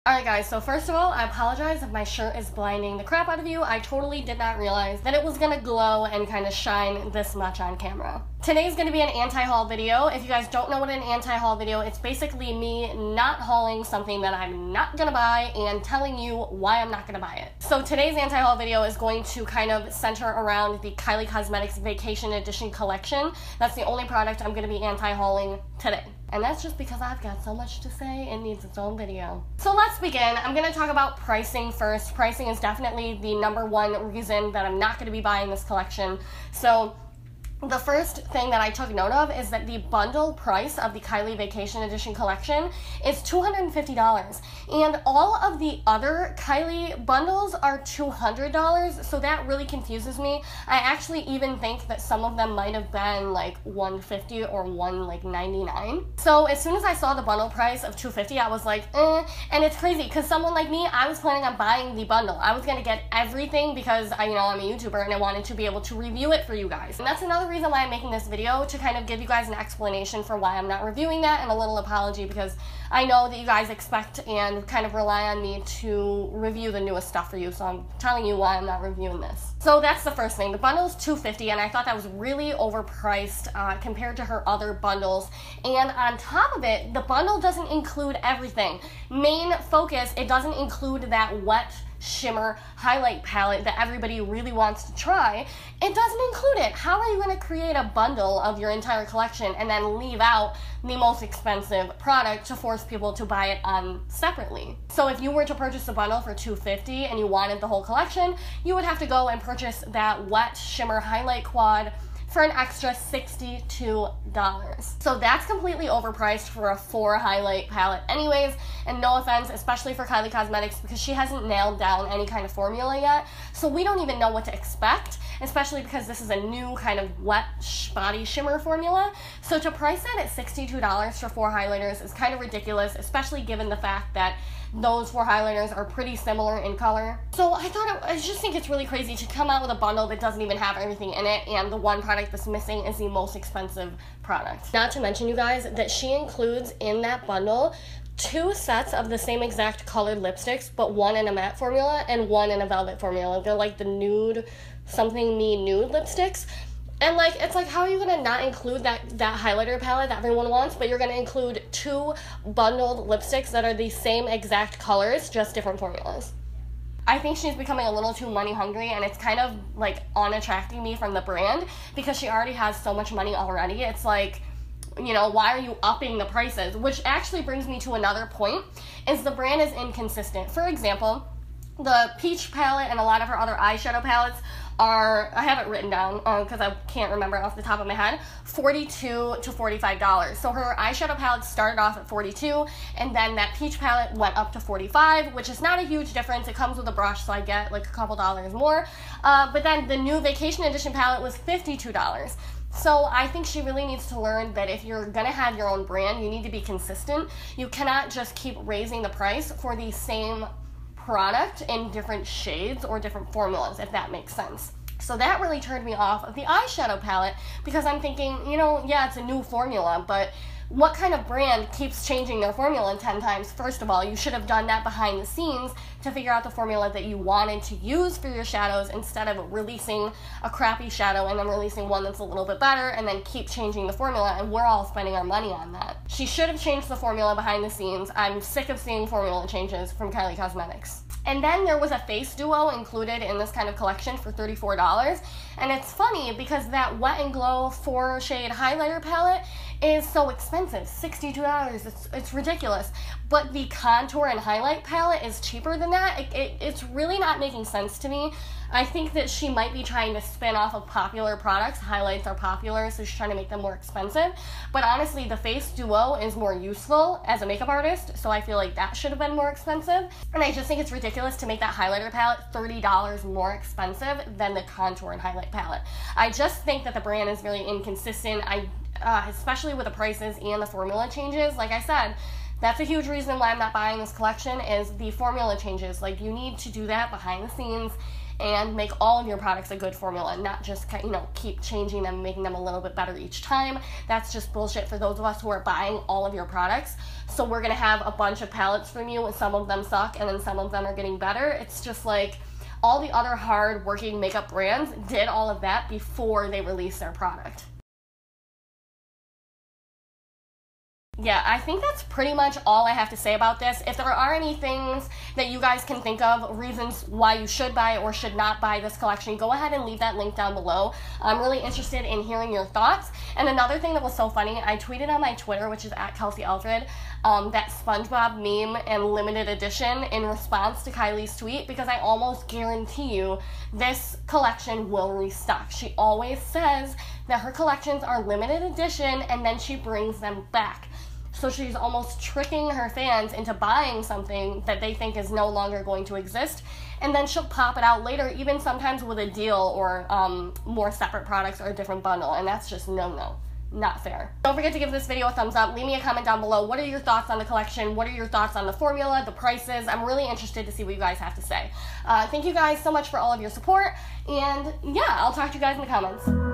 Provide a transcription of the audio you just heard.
Alright guys, so first of all, I apologize if my shirt is blinding the crap out of you. I totally did not realize that it was gonna glow and kind of shine this much on camera. Today's gonna be an anti-haul video. If you guys don't know what an anti-haul video, it's basically me not hauling something that I'm not gonna buy and telling you why I'm not gonna buy it. So today's anti-haul video is going to kind of center around the Kylie Cosmetics Vacation Edition collection. That's the only product I'm gonna be anti-hauling today. And that's just because I've got so much to say, it needs its own video. So let's begin. I'm gonna talk about pricing first. Pricing is definitely the #1 reason that I'm not gonna be buying this collection. So the first thing that I took note of is that the bundle price of the Kylie Vacation Edition collection is $250, and all of the other Kylie bundles are $200, so that really confuses me. I actually even think that some of them might have been like $150 or $199. So as soon as I saw the bundle price of $250, I was like, and it's crazy because someone like me, I was planning on buying the bundle. I was gonna get everything because I'm a YouTuber and I wanted to be able to review it for you guys. And that's another reason why I'm making this video, to kind of give you guys an explanation for why I'm not reviewing that, and a little apology because I know that you guys expect and kind of rely on me to review the newest stuff for you, so I'm telling you why I'm not reviewing this. So that's the first thing. The bundle is $250, and I thought that was really overpriced compared to her other bundles. And on top of it, the bundle doesn't include everything. Main focus, it doesn't include that wet shimmer highlight palette that everybody really wants to try. It doesn't include it. How are you going to create a bundle of your entire collection and then leave out the most expensive product to force people to buy it on separately? So if you were to purchase a bundle for $250 and you wanted the whole collection, you would have to go and purchase that wet shimmer highlight quad for an extra $62. So that's completely overpriced for a 4 highlight palette anyways, and no offense, especially for Kylie Cosmetics, because she hasn't nailed down any kind of formula yet, so we don't even know what to expect, especially because this is a new kind of wet body shimmer formula. So to price it at $62 for 4 highlighters is kind of ridiculous, especially given the fact that those 4 highlighters are pretty similar in color. So I just think it's really crazy to come out with a bundle that doesn't even have everything in it, and the one product that's missing is the most expensive product. Not to mention, you guys, that she includes in that bundle 2 sets of the same exact colored lipsticks, but one in a matte formula and one in a velvet formula. They're like the nude, something me nude lipsticks. And it's like, how are you gonna not include that highlighter palette that everyone wants, but you're gonna include 2 bundled lipsticks that are the same exact colors, just different formulas? I think she's becoming a little too money hungry, and it's kind of like unattracting me from the brand because she already has so much money already. It's like, why are you upping the prices? Which actually brings me to another point, is the brand is inconsistent. For example, the peach palette and a lot of her other eyeshadow palettes are, I have it written down because I can't remember off the top of my head, $42 to $45. So her eyeshadow palette started off at $42, and then that peach palette went up to $45, which is not a huge difference. It comes with a brush, so I get like a couple dollars more. But then the new Vacation Edition palette was $52. So I think she really needs to learn that if you're gonna have your own brand, you need to be consistent. You cannot just keep raising the price for the same product in different shades or different formulas, if that makes sense. So that really turned me off of the eyeshadow palette because I'm thinking, yeah, it's a new formula, but what kind of brand keeps changing their formula 10 times? First of all, you should have done that behind the scenes to figure out the formula that you wanted to use for your shadows instead of releasing a crappy shadow and then releasing one that's a little bit better and then keep changing the formula, and we're all spending our money on that. She should have changed the formula behind the scenes. I'm sick of seeing formula changes from Kylie Cosmetics. And then there was a face duo included in this kind of collection for $34. And it's funny because that Wet n Glow 4 shade highlighter palette is so expensive, $62. It's ridiculous. But the contour and highlight palette is cheaper than that. It's really not making sense to me. I think that she might be trying to spin off of popular products. Highlights are popular, so she's trying to make them more expensive. But honestly, the face duo is more useful as a makeup artist, so I feel like that should have been more expensive. And I just think it's ridiculous to make that highlighter palette $30 more expensive than the contour and highlight palette. I just think that the brand is really inconsistent. Especially with the prices and the formula changes. Like I said, That's a huge reason why I'm not buying this collection, is the formula changes. Like, you need to do that behind the scenes and make all of your products a good formula, not just, you know, keep changing them, making them a little bit better each time. That's just bullshit for those of us who are buying all of your products. So we're gonna have a bunch of palettes from you, and some of them suck, and then some of them are getting better. It's just like, all the other hard-working makeup brands did all of that before they released their product. Yeah, I think that's pretty much all I have to say about this. If there are any things that you guys can think of, reasons why you should buy or should not buy this collection, go ahead and leave that link down below. I'm really interested in hearing your thoughts. And another thing that was so funny, I tweeted on my Twitter, which is @Kelsey Alfred, that SpongeBob meme and limited edition in response to Kylie's tweet, because I almost guarantee you this collection will restock. She always says that her collections are limited edition and then she brings them back. So she's almost tricking her fans into buying something that they think is no longer going to exist, and then she'll pop it out later, even sometimes with a deal or more separate products or a different bundle, and that's just no. Not fair. Don't forget to give this video a thumbs up. Leave me a comment down below. What are your thoughts on the collection? What are your thoughts on the formula, the prices? I'm really interested to see what you guys have to say. Thank you guys so much for all of your support, and yeah, I'll talk to you guys in the comments.